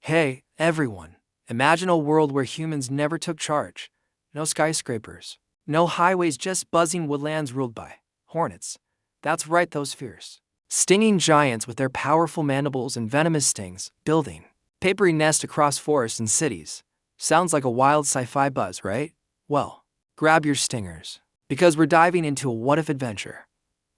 Hey, everyone. Imagine a world where humans never took charge. No skyscrapers. No highways, just buzzing woodlands ruled by hornets. That's right, those fierce, stinging giants with their powerful mandibles and venomous stings, building papery nests across forests and cities. Sounds like a wild sci-fi buzz, right? Well, grab your stingers, because we're diving into a what-if adventure.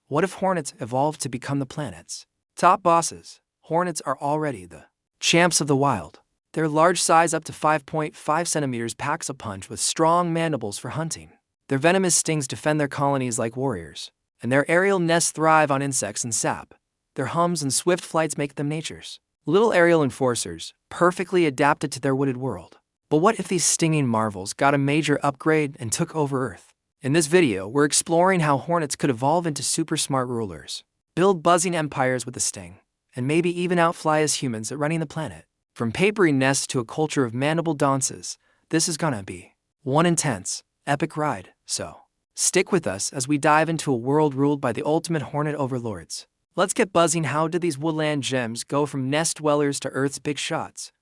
What if hornets evolved to become the planet's top bosses? Hornets are already the champs of the wild. Their large size, up to 5.5 centimeters, packs a punch with strong mandibles for hunting. Their venomous stings defend their colonies like warriors, and their aerial nests thrive on insects and sap. Their hums and swift flights make them nature's little aerial enforcers, perfectly adapted to their wooded world. But what if these stinging marvels got a major upgrade and took over Earth? In this video, we're exploring how hornets could evolve into super smart rulers, build buzzing empires with a sting, and maybe even outfly us humans at running the planet. From papery nests to a culture of mandible dances, this is gonna be one intense, epic ride. So, stick with us as we dive into a world ruled by the ultimate hornet overlords. Let's get buzzing. How did these woodland gems go from nest dwellers to Earth's big shots?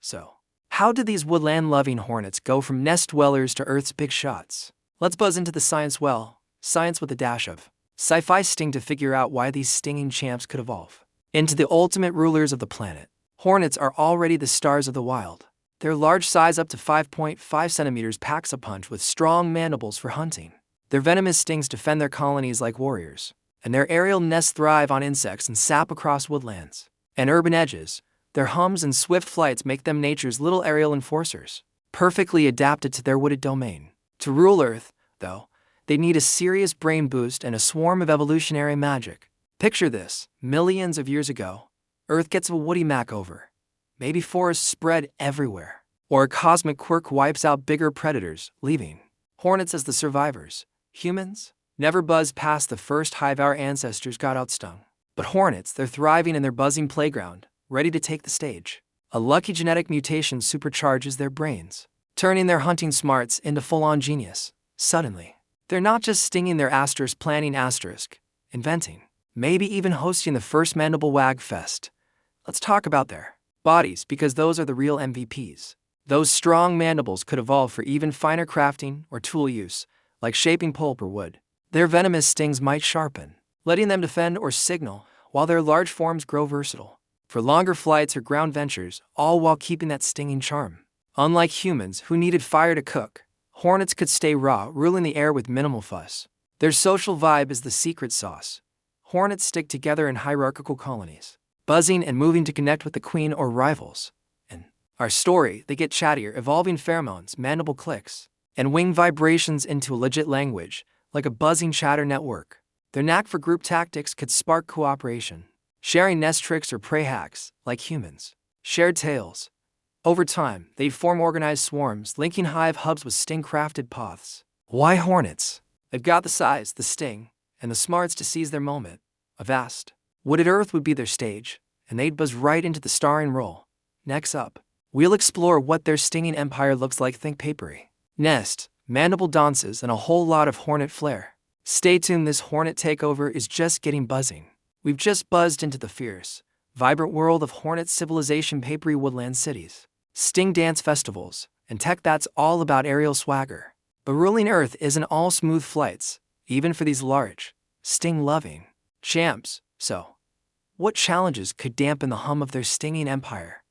How did these woodland-loving hornets go from nest dwellers to Earth's big shots? Let's buzz into the science with a dash of sci-fi sting to figure out why these stinging champs could evolve into the ultimate rulers of the planet. Hornets are already the stars of the wild. Their large size, up to 5.5 centimeters, packs a punch with strong mandibles for hunting. Their venomous stings defend their colonies like warriors, and their aerial nests thrive on insects and sap across woodlands and urban edges. Their hums and swift flights make them nature's little aerial enforcers, perfectly adapted to their wooded domain. To rule Earth, though, they need a serious brain boost and a swarm of evolutionary magic. Picture this: millions of years ago, Earth gets a woody makeover. Maybe forests spread everywhere, or a cosmic quirk wipes out bigger predators, leaving hornets as the survivors. Humans never buzzed past the first hive. Our ancestors got outstung. But hornets, they're thriving in their buzzing playground, ready to take the stage. A lucky genetic mutation supercharges their brains, turning their hunting smarts into full-on genius. Suddenly, they're not just stinging their planning inventing, maybe even hosting the first mandible wag fest. Let's talk about their bodies, because those are the real MVPs. Those strong mandibles could evolve for even finer crafting or tool use, like shaping pulp or wood. Their venomous stings might sharpen, letting them defend or signal, while their large forms grow versatile for longer flights or ground ventures, all while keeping that stinging charm. Unlike humans, who needed fire to cook, hornets could stay raw, ruling the air with minimal fuss. Their social vibe is the secret sauce. Hornets stick together in hierarchical colonies, buzzing and moving to connect with the queen or rivals. In our story, they get chattier, evolving pheromones, mandible clicks, and wing vibrations into a legit language, like a buzzing chatter network. Their knack for group tactics could spark cooperation, sharing nest tricks or prey hacks, like humans. Shared tales. Over time, they'd form organized swarms, linking hive hubs with sting-crafted paths. Why hornets? They've got the size, the sting, and the smarts to seize their moment. A vast, wooded Earth would be their stage, and they'd buzz right into the starring role. Next up, we'll explore what their stinging empire looks like. Think papery nest, mandible dances, and a whole lot of hornet flair. Stay tuned, this hornet takeover is just getting buzzing. We've just buzzed into the fierce, vibrant world of hornet civilization, papery woodland cities, sting dance festivals, and tech that's all about aerial swagger. But ruling Earth isn't all smooth flights, even for these large, sting-loving champs. So, what challenges could dampen the hum of their stinging empire?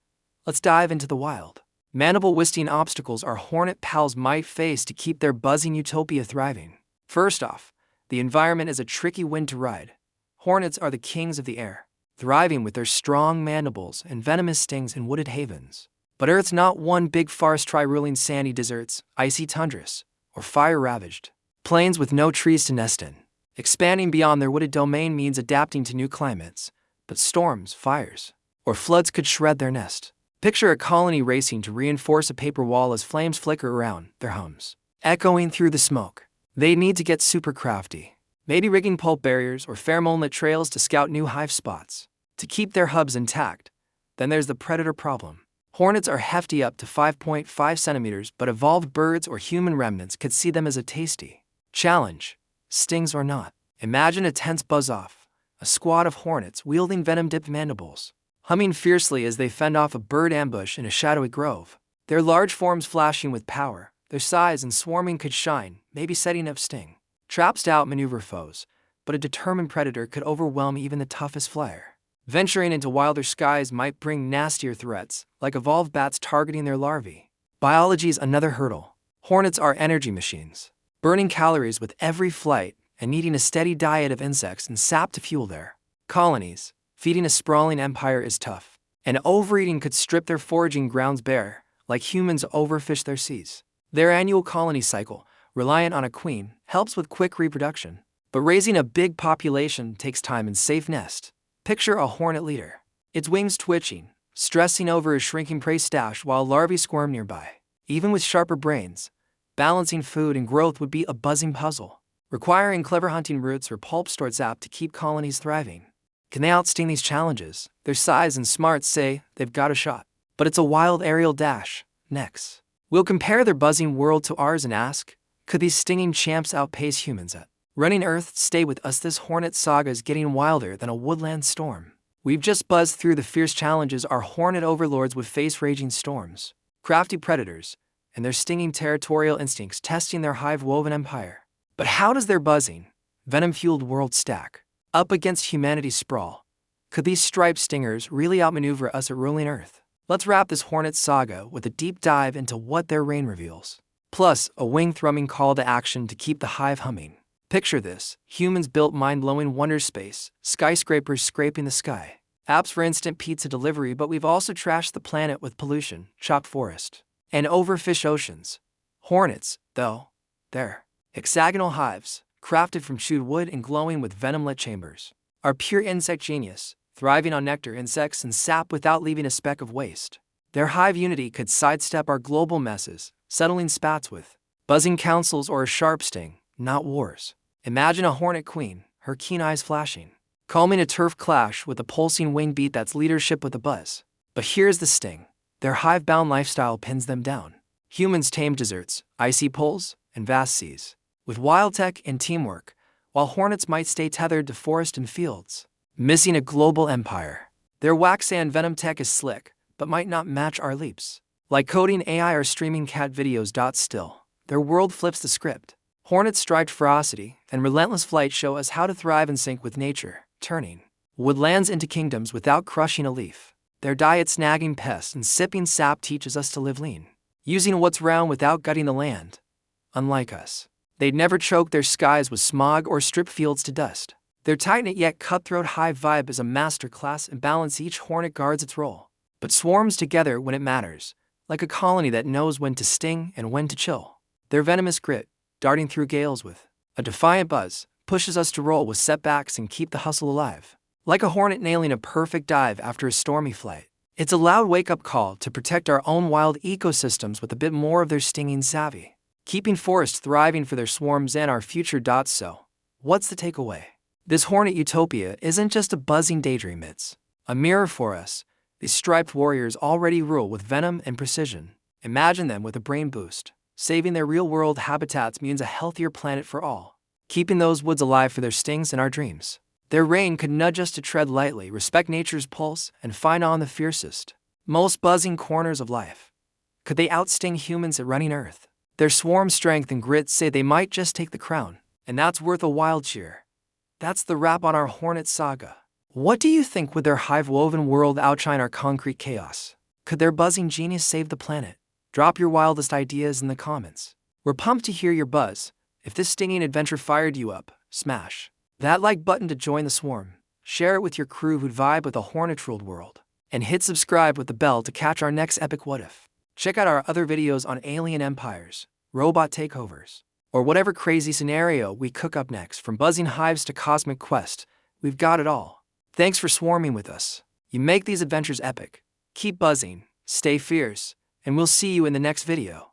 Let's dive into the wild, mandible-twisting obstacles our hornet pals might face to keep their buzzing utopia thriving. First off, the environment is a tricky wind to ride. Hornets are the kings of the air, thriving with their strong mandibles and venomous stings in wooded havens. But Earth's not one big farce. Try ruling sandy deserts, icy tundras, or fire-ravaged plains with no trees to nest in. Expanding beyond their wooded domain means adapting to new climates, but storms, fires, or floods could shred their nest. Picture a colony racing to reinforce a paper wall as flames flicker around, their hums echoing through the smoke. They need to get super crafty, maybe rigging pulp barriers or pheromone-lit trails to scout new hive spots to keep their hubs intact. Then there's the predator problem. Hornets are hefty, up to 5.5 centimeters, but evolved birds or human remnants could see them as a tasty challenge, stings or not. Imagine a tense buzz-off, a squad of hornets wielding venom-dipped mandibles, humming fiercely as they fend off a bird ambush in a shadowy grove. Their large forms flashing with power, their size and swarming could shine, maybe setting up sting. Traps to outmaneuver foes, but a determined predator could overwhelm even the toughest flyer. Venturing into wilder skies might bring nastier threats, like evolved bats targeting their larvae. Biology's another hurdle. Hornets are energy machines, burning calories with every flight and needing a steady diet of insects and sap to fuel their colonies. Feeding a sprawling empire is tough, and overeating could strip their foraging grounds bare, like humans overfish their seas. Their annual colony cycle, reliant on a queen, helps with quick reproduction. But raising a big population takes time and safe nest. Picture a hornet leader, its wings twitching, stressing over his shrinking prey stash while larvae squirm nearby. Even with sharper brains, balancing food and growth would be a buzzing puzzle, requiring clever hunting routes or pulp stored sap to keep colonies thriving. Can they outsting these challenges? Their size and smarts say they've got a shot. But it's a wild aerial dash. Next, we'll compare their buzzing world to ours and ask, could these stinging champs outpace humans at running Earth? Stay with us, this hornet saga is getting wilder than a woodland storm. We've just buzzed through the fierce challenges our hornet overlords would face: raging storms, crafty predators, and their stinging territorial instincts testing their hive-woven empire. But how does their buzzing, venom-fueled world stack up against humanity's sprawl? Could these striped stingers really outmaneuver us at ruling Earth? Let's wrap this hornet saga with a deep dive into what their reign reveals, plus a wing-thrumming call to action to keep the hive humming. Picture this: humans built mind-blowing wonder space, skyscrapers scraping the sky, apps for instant pizza delivery, but we've also trashed the planet with pollution, chopped forest, and overfished oceans. Hornets, though, they're hexagonal hives, crafted from chewed wood and glowing with venom-lit chambers, are pure insect genius, thriving on nectar, insects, and sap without leaving a speck of waste. Their hive unity could sidestep our global messes, settling spats with buzzing councils or a sharp sting, not wars. Imagine a hornet queen, her keen eyes flashing, calming a turf clash with a pulsing wing beat that's leadership with a buzz. But here's the sting: their hive-bound lifestyle pins them down. Humans tame deserts, icy poles, and vast seas with wild tech and teamwork, while hornets might stay tethered to forest and fields, missing a global empire. Their wax and venom tech is slick, but might not match our leaps. Like coding AI or streaming cat videos. Still, their world flips the script. Hornets' striped ferocity and relentless flight show us how to thrive in sync with nature, turning woodlands into kingdoms without crushing a leaf. Their diet, snagging pests and sipping sap, teaches us to live lean, using what's round without gutting the land. Unlike us, they'd never choke their skies with smog or strip fields to dust. Their tight-knit yet cutthroat hive vibe is a masterclass in balance. Each hornet guards its role, but swarms together when it matters, like a colony that knows when to sting and when to chill. Their venomous grit, darting through gales with a defiant buzz, pushes us to roll with setbacks and keep the hustle alive. Like a hornet nailing a perfect dive after a stormy flight, it's a loud wake-up call to protect our own wild ecosystems with a bit more of their stinging savvy, keeping forests thriving for their swarms and our future. So, what's the takeaway? This hornet utopia isn't just a buzzing daydream, it's a mirror for us. These striped warriors already rule with venom and precision. Imagine them with a brain boost. Saving their real-world habitats means a healthier planet for all, keeping those woods alive for their stings and our dreams. Their reign could nudge us to tread lightly, respect nature's pulse, and find on the fiercest, most buzzing corners of life. Could they outsting humans at running Earth? Their swarm strength and grit say they might just take the crown, and that's worth a wild cheer. That's the wrap on our Hornet saga. What do you think? Would their hive-woven world outshine our concrete chaos? Could their buzzing genius save the planet? Drop your wildest ideas in the comments. We're pumped to hear your buzz. If this stinging adventure fired you up, smash that like button to join the swarm. Share it with your crew who'd vibe with a hornet-ruled world. And hit subscribe with the bell to catch our next epic what if. Check out our other videos on alien empires, robot takeovers, or whatever crazy scenario we cook up next. From buzzing hives to cosmic quest, we've got it all. Thanks for swarming with us. You make these adventures epic. Keep buzzing, stay fierce, and we'll see you in the next video.